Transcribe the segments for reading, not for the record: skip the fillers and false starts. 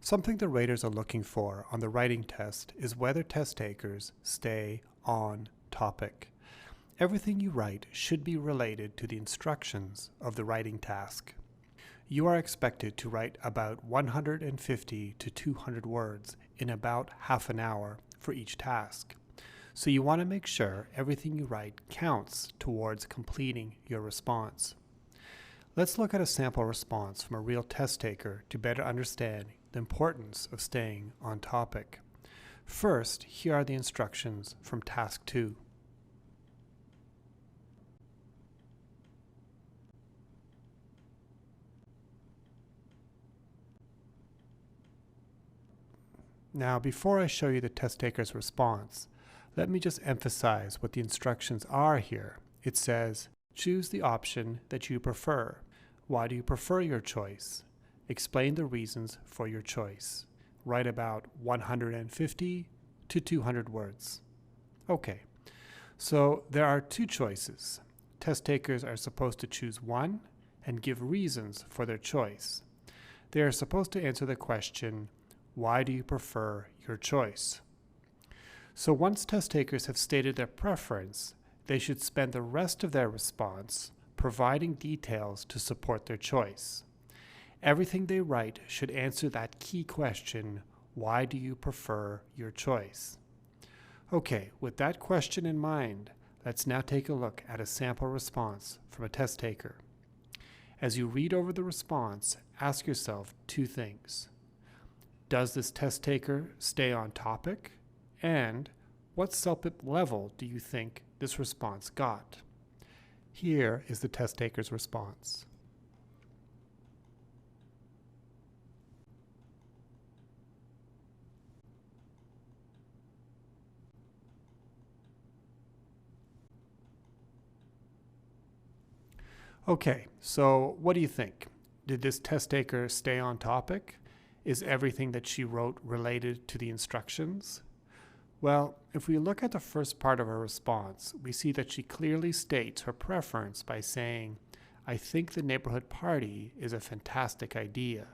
Something the raters are looking for on the writing test is whether test takers stay on topic. Everything you write should be related to the instructions of the writing task. You are expected to write about 150 to 200 words in about half an hour for each task. So you want to make sure everything you write counts towards completing your response. Let's look at a sample response from a real test taker to better understand the importance of staying on topic. First, here are the instructions from task 2. Now, before I show you the test taker's response, let me just emphasize what the instructions are here. It says, choose the option that you prefer. Why do you prefer your choice? Explain the reasons for your choice. Write about 150 to 200 words. Okay, so there are two choices. Test takers are supposed to choose one and give reasons for their choice. They are supposed to answer the question, why do you prefer your choice? So once test takers have stated their preference, they should spend the rest of their response providing details to support their choice. Everything they write should answer that key question, why do you prefer your choice? Okay, with that question in mind, let's now take a look at a sample response from a test taker. As you read over the response, ask yourself two things. Does this test taker stay on topic? And what CELPIP level do you think this response got? Here is the test taker's response. Okay, so what do you think? Did this test taker stay on topic? Is everything that she wrote related to the instructions? Well, if we look at the first part of her response, we see that she clearly states her preference by saying, I think the neighborhood party is a fantastic idea,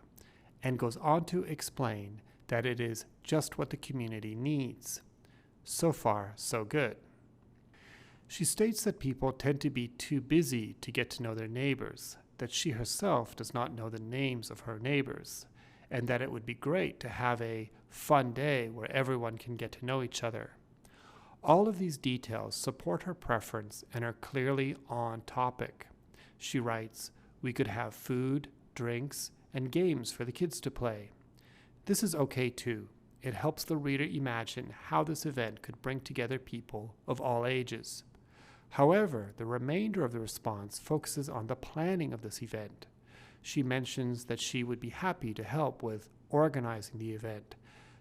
and goes on to explain that it is just what the community needs. So far, so good. She states that people tend to be too busy to get to know their neighbors, that she herself does not know the names of her neighbors, and that it would be great to have a fun day where everyone can get to know each other. All of these details support her preference and are clearly on topic. She writes, we could have food, drinks, and games for the kids to play. This is okay too. It helps the reader imagine how this event could bring together people of all ages. However, the remainder of the response focuses on the planning of this event. She mentions that she would be happy to help with organizing the event.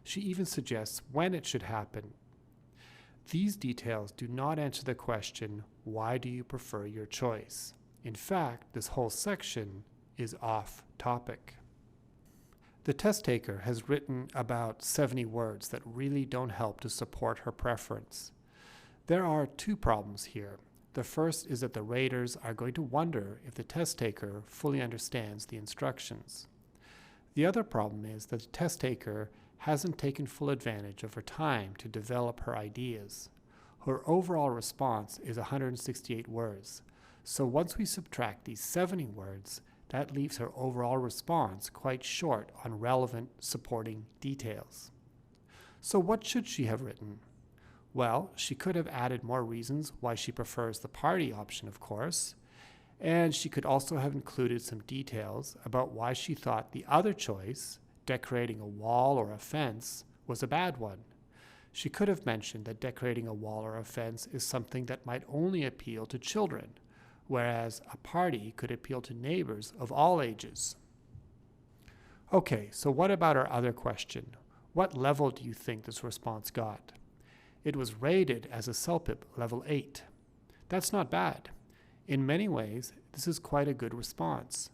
She even suggests when it should happen. These details do not answer the question, why do you prefer your choice? In fact, this whole section is off topic. The test taker has written about 70 words that really don't help to support her preference. There are two problems here. The first is that the raters are going to wonder if the test taker fully understands the instructions. The other problem is that the test taker hasn't taken full advantage of her time to develop her ideas. Her overall response is 168 words. So once we subtract these 70 words, that leaves her overall response quite short on relevant supporting details. So what should she have written? Well, she could have added more reasons why she prefers the party option, of course, and she could also have included some details about why she thought the other choice, decorating a wall or a fence, was a bad one. She could have mentioned that decorating a wall or a fence is something that might only appeal to children, whereas a party could appeal to neighbors of all ages. Okay, so what about our other question? What level do you think this response got? It was rated as a CELPIP level 8. That's not bad. In many ways, this is quite a good response.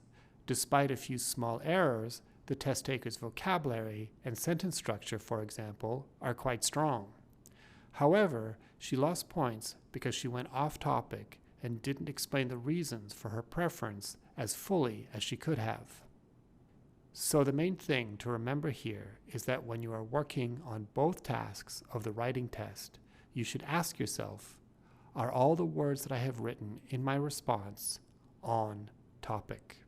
Despite a few small errors, the test taker's vocabulary and sentence structure, for example, are quite strong. However, she lost points because she went off topic and didn't explain the reasons for her preference as fully as she could have. So the main thing to remember here is that when you are working on both tasks of the writing test, you should ask yourself, are all the words that I have written in my response on topic?